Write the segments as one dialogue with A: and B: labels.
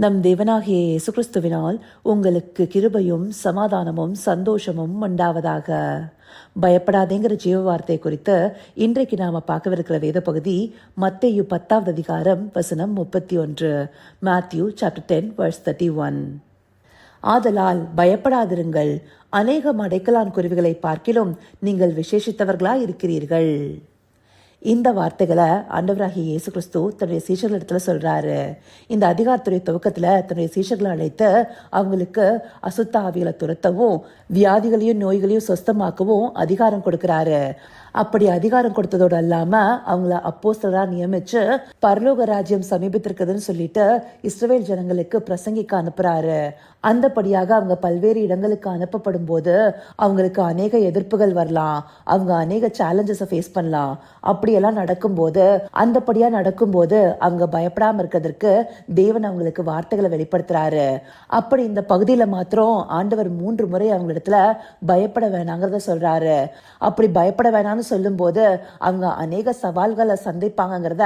A: நம் தேவனாகிய இயேசு கிறிஸ்துவினால் உங்களுக்கு கிருபையும் சமாதானமும் சந்தோஷமும் உண்டாவதாக. பயப்படாதேங்கிற ஜீவ வார்த்தை குறித்து இன்றைக்கு நாம பார்க்கவிருக்கிற வேத பகுதி மத்தேயு 10வது அதிகாரம் வசனம் 31. Matthew chapter 10 verse 31. ஆதலால் பயப்படாதிருங்கள், அநேகம் அடைக்கலான் குருவிகளை பார்க்கிலும் நீங்கள் விசேஷித்தவர்களாய் இருக்கிறீர்கள். இந்த வார்த்தைகளை ஆண்டவராகிய இயேசு கிறிஸ்து தன்னுடைய சீஷர்கள் இடத்துல சொல்றாரு. இந்த அதிகாரத்துடைய துவக்கத்துல தன்னுடைய சீஷர்களை அழைத்து அவங்களுக்கு அசுத்த ஆவிகளை துரத்தவும் வியாதிகளையும் நோய்களையும் சொஸ்தமாக்கவும் அதிகாரம் கொடுக்கிறாரு. அப்படி அதிகாரம் கொடுத்ததோடு அல்லாம அவங்கள அப்போஸ்தலரா நியமிச்சு பரலோக ராஜ்யம் சமீபத்திருக்குதுன்னு சொல்லிட்டு இஸ்ரவேல் ஜனங்களுக்கு பிரசங்கிக்க அனுப்புறாரு. அந்தபடியாக அவங்க பல்வேறு இடங்களுக்கு அனுப்பப்படும் போது அவங்களுக்கு அநேக எதிர்ப்புகள் வரலாம், அவங்க அநேக சேலஞ்சஸை ஃபேஸ் பண்ணலாம். அப்படியெல்லாம் நடக்கும்போது அந்தபடியா நடக்கும்போது அவங்க பயப்படாம இருக்கிறதுக்கு தேவன் அவங்களுக்கு வார்த்தைகளை வெளிப்படுத்துறாரு. அப்படி இந்த பகுதியில மாத்திரம் ஆண்டவர் 3 முறை அவங்களிடத்துல பயப்பட வேணாங்கிறத சொல்றாரு. அப்படி பயப்பட வேணாம்னு சொல்லும் போது அவங்க அநேக சவால்களை சந்திப்பாங்கிறத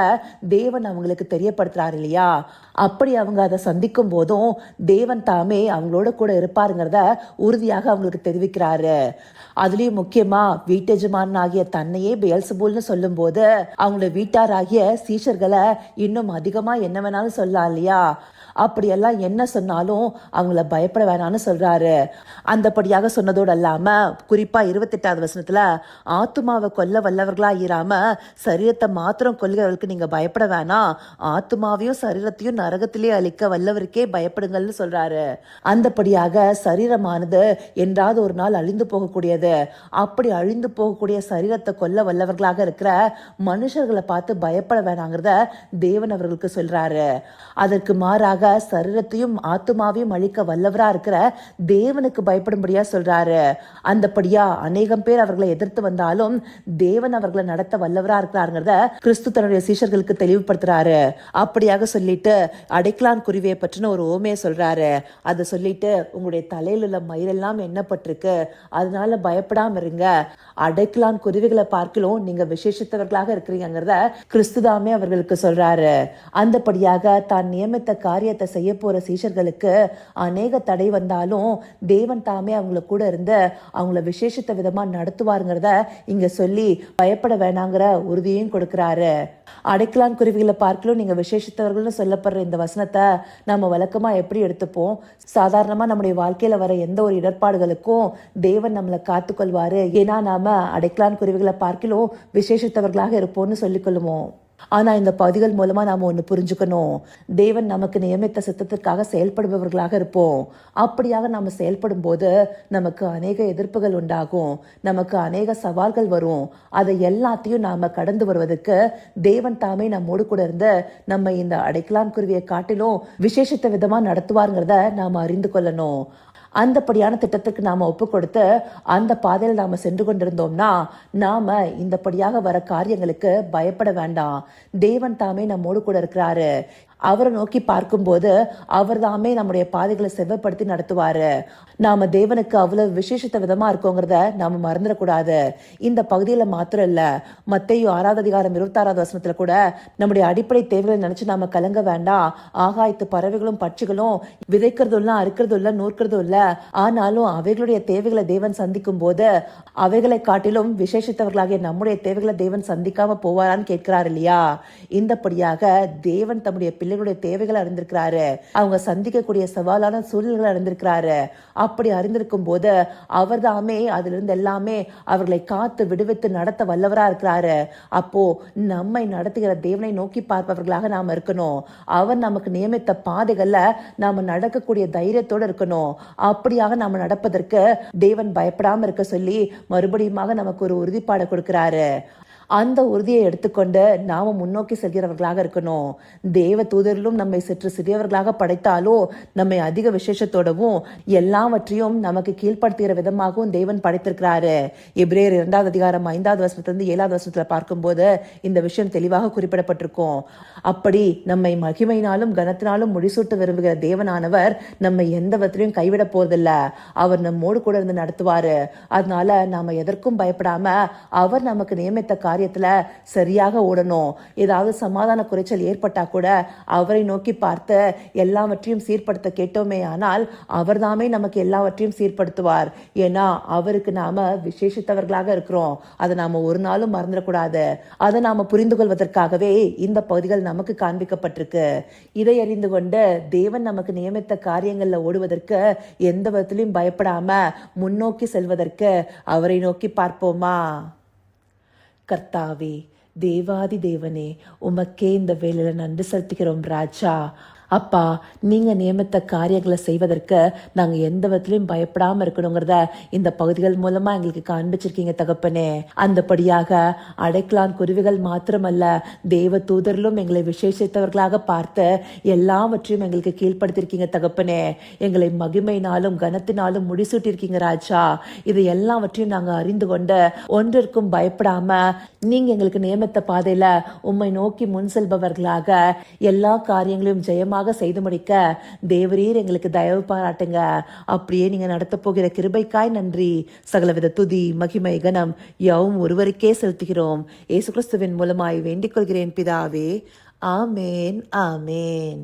A: தேவன் அவங்களுக்கு தெரியப்படுத்துறாரு இல்லையா? அப்படி அவங்க அதை சந்திக்கும் போதும் தேவன் தாமே அவங்களோட கூட இருப்பாருங்கிறத உறுதியாக அவங்களுக்கு தெரிவிக்கிறாரு. அதுலயும் முக்கியமா வீட்டெஜமான் ஆகிய தன்னையே பெயல்செபூல்னு சொல்லும் போது அவங்களோட வீட்டாராகிய சீஷர்களை இன்னும் அதிகமா என்ன வேணாலும் சொல்லலாம் இல்லையா? அப்படியெல்லாம் என்ன சொன்னாலும் அவங்கள பயப்பட வேணாம்னு சொல்றாரு. அந்தபடியாக சொன்னதோடு அல்லாம குறிப்பா 28வது வசனத்துல ஆத்துமாவை கொல்ல வல்லவர்களா இராம சரீரத்தை மாத்திரம் கொல்லுகிறவர்களுக்கு நீங்க பயப்பட வேணாம், ஆத்துமாவையும் சரீரத்தையும் நரகத்திலே அழிக்க வல்லவருக்கே பயப்படுங்கள்னு சொல்றாரு. அந்தபடியாக சரீரமானது என்றாவது ஒரு நாள் அழிந்து போகக்கூடியது. அப்படி அழிந்து போகக்கூடிய சரீரத்தை கொல்ல வல்லவர்களாக இருக்கிற மனுஷர்களை பார்த்து பயப்பட வேணாங்கிறத தேவன் அவர்களுக்கு சொல்றாரு. அதற்கு மாறாக சரீரத்தையும் ஆத்துமாவையும் அழிக்க வல்லவரா இருக்கிற தேவனுக்கு பயப்படும்படியா சொல்றாரு. அந்தபடியா அநேகம் பேர் அவர்களை எதிர்த்து வந்தாலும் தேவன் அவர்களை நடத்த வல்லவரா இருக்கிறாருங்கிறத கிறிஸ்து தன்னுடைய சீஷர்களுக்கு தெளிவுபடுத்துறாரு. அப்படியாக சொல்லிட்டு அடைக்கலான் குருவியை பற்றின ஒரு ஓமையை சொல்றாரு. அதை சொல்லிட்டு உங்களுடைய தலையில் உள்ள மயிரெல்லாம் எண்ணப்பட்டிருக்கு, அதனால பயப்படாம இருங்க, அடைக்கலான் குருவிகளை பார்க்கலும் நீங்க விசேஷித்தவர்களாக இருக்கிறீங்கிறத கிறிஸ்துதாமே அவர்களுக்கு சொல்றாரு. அந்தபடியாக தான் நியமித்த காரியத்தை செய்ய போற சீஷர்களுக்கு அநேக தடை வந்தாலும் தேவன் தாமே அவங்கள கூட இருந்து அவங்கள விசேஷித்த விதமா நடத்துவாருங்கிறத இங்க சொல்லி பயப்பட வேணாங்கிற உறுதியையும் கொடுக்கிறாரு. அடைக்கலான் குருவிகளை பார்க்கலும் நீங்க விசேஷித்தவர்கள்னு சொல்லப்படுற இந்த வசனத்தை நம்ம வழக்கமா எப்படி எடுத்துப்போம்? சாதாரணமா நம்முடைய வாழ்க்கையில வர எந்த ஒரு இடர்பாடுகளுக்கும் தேவன் நம்மளை காத்துக்கொள்வாரு, ஏன்னா நாம அடைக்கலான் குருவிகளை பார்க்கலும் விசேஷித்தவர்களாக இருப்போம்னு சொல்லிக் கொள்ளுவோம். ஆனா இந்த பகுதிகள் மூலமா நாம ஒண்ணு புரிஞ்சுக்கணும், தேவன் நமக்கு நியமித்த சித்தத்திற்காக செயல்படுபவர்களாக இருப்போம். அப்படியாக நாம செயல்படும் போது நமக்கு அநேக எதிர்ப்புகள் உண்டாகும், நமக்கு அநேக சவால்கள் வரும். அதை எல்லாத்தையும் நாம கடந்து வருவதற்கு தேவன் தாமே நம்மோடு கூட இருந்து நம்ம இந்த அடைக்கலான் குருவியை காட்டிலும் விசேஷித்த விதமா நடத்துவாருங்கிறத நாம அறிந்து கொள்ளணும். அந்தபடியான திட்டத்துக்கு நாம ஒப்பு கொடுத்து அந்த பாதையில் நாம சென்று கொண்டிருந்தோம்னா நாம இந்தபடியாக வர காரியங்களுக்கு பயப்பட வேண்டாம். தேவன் தாமே நம்மோடு கூட இருக்கிறாரு. அவரை நோக்கி பார்க்கும்போது அவர் தாமே நம்முடைய பாதைகளை செவ்வாய்ப்படுத்தி நடத்துவாரு. நாம தேவனுக்கு அவ்வளவு விசேஷத்த விதமா இருக்கோங்கிறத நாம மறந்துடக்கூடாது. இந்த பகுதியில மாத்திரம் இல்ல, மத்தேயு 6வது அதிகாரம் 26வது வசனத்துல கூட நம்முடைய அடிப்படை தேவைகளை நினைச்சு நாம கலங்க வேண்டாம். ஆகாயத்து பறவைகளும் பட்சிகளும் விதைக்கிறதும் இல்ல, அறுக்கிறதும் இல்ல, நூற்கிறதும் இல்ல, ஆனாலும் அவைகளுடைய தேவைகளை தேவன் சந்திக்கும் போது அவைகளை காட்டிலும் விசேஷித்தவர்களாகிய நம்முடைய தேவைகளை தேவன் சந்திக்காம போவாரான்னு கேட்கிறார் இல்லையா? இந்தபடியாக தேவன் தம்முடைய பிள்ளைகளுடைய தேவைகளை அறிந்திருக்கிறாரு, அவங்க சந்திக்கக்கூடிய சவாலான சூழல்களை அறிந்திருக்கிறாரு. அப்படி அறிந்திருக்கும் போது அவர் தாமே அதிலிருந்து எல்லாமே அவர்களை காத்து விடுவித்து நடத்த வல்லவரா இருக்கிறாரு. அப்போ நம்மை நடத்துகிற தேவனை நோக்கி பார்ப்பவர்களாக நாம இருக்கணும். அவர் நமக்கு நியமித்த பாதைகள்ல நாம நடக்கக்கூடிய தைரியத்தோடு இருக்கணும். அப்படியாக நாம நடப்பதற்கு தேவன் பயப்படாம இருக்க சொல்லி மறுபடியுமாக நமக்கு ஒரு உறுதிப்பாடை கொடுக்கிறாரு. அந்த உறுதியை எடுத்துக்கொண்டு நாம முன்னோக்கி செல்கிறவர்களாக இருக்கணும். தேவ தூதரிலும் நம்மை சற்று சிறியவர்களாக படைத்தாலும் நம்மை அதிக விசேஷத்தோடவும் எல்லாவற்றையும் நமக்கு கீழ்ப்படுத்துகிற விதமாகவும் தேவன் படைத்திருக்கிறாரு. எபிரேயர் 2வது அதிகாரம் 5வது வசனத்திலிருந்து 7வது வசனத்துல பார்க்கும்போது இந்த விஷயம் தெளிவாக குறிப்பிடப்பட்டிருக்கும். அப்படி நம்மை மகிமையினாலும் கனத்தினாலும் முடிசூட்ட விரும்புகிற தேவனானவர் நம்மை எந்த விதத்திலையும் கைவிட போவதில்ல. அவர் நம்மோடு கூட இருந்து நடத்துவாரு. அதனால நாம எதற்கும் பயப்படாம அவர் நமக்கு நியமித்த காரியத்துல சரியாக ஓடணும். ஏதாவது சமாதான குறைச்சல் ஏற்பட்டா கூட அவரை நோக்கி பார்த்து எல்லாவற்றையும் சீர்படுத்த கேட்டோமே ஆனால் அவர்தாமே நமக்கு எல்லாவற்றையும் சீர்படுத்துவார். ஏன்னா அவருக்கு நாம விசேஷித்தவர்களாக இருக்கிறோம். அதை நாம ஒரு நாளும் மறந்துடக்கூடாது. அதை நாம புரிந்து கொள்வதற்காகவே இந்த பகுதிகள் நமக்கு காண்பிக்கப்பட்டிருக்கு. இதை அறிந்து கொண்டு தேவன் நமக்கு நியமித்த காரியங்கள்ல ஓடுவதற்கு எந்த விதத்திலையும் பயப்படாம முன்னோக்கி செல்வதற்கு அவரை நோக்கி பார்ப்போமா? கர்த்தாவே, தேவாதி தேவனே, உமக்கே இந்த வேளையில நன்றி செலுத்துகிறோம் ராஜா. அப்பா, நீங்க நியமித்த காரியங்களை செய்வதற்கு நாங்க எந்த விதத்திலையும் பயப்படாம இருக்கணுங்கிறத இந்த பகுதிகள் மூலமா எங்களுக்கு காண்பிச்சிருக்கீங்க தகப்பனே. அந்தபடியாக அடைக்கலான் குருவிகள் மாத்திரமல்ல, தேவ தூதரிலும் எங்களை விசேஷித்தவர்களாக பார்த்து எல்லாவற்றையும் எங்களுக்கு கீழ்ப்படுத்திருக்கீங்க தகப்பனே. எங்களை மகிமையினாலும் கனத்தினாலும் முடிசூட்டிருக்கீங்க ராஜா. இது எல்லாவற்றையும் நாங்க அறிந்து கொண்டு ஒன்றிற்கும் பயப்படாம நீங்க எங்களுக்கு நியமித்த பாதையில உம்மை நோக்கி முன் செல்பவர்களாக எல்லா காரியங்களையும் ஜெயமா செய்து முடிக்க தேவரீர் எங்களுக்கு தயவு பாராட்டுங்க. அப்படியே நீங்க நடத்த போகிற கிருபைக்காய் நன்றி. சகலவித துதி மகிமை கனம் யாவும் ஒருவருக்கே செலுத்துகிறோம். இயேசு கிறிஸ்துவின் மூலமாய் வேண்டிக் கொள்கிறேன் பிதாவே. ஆமேன், ஆமேன்.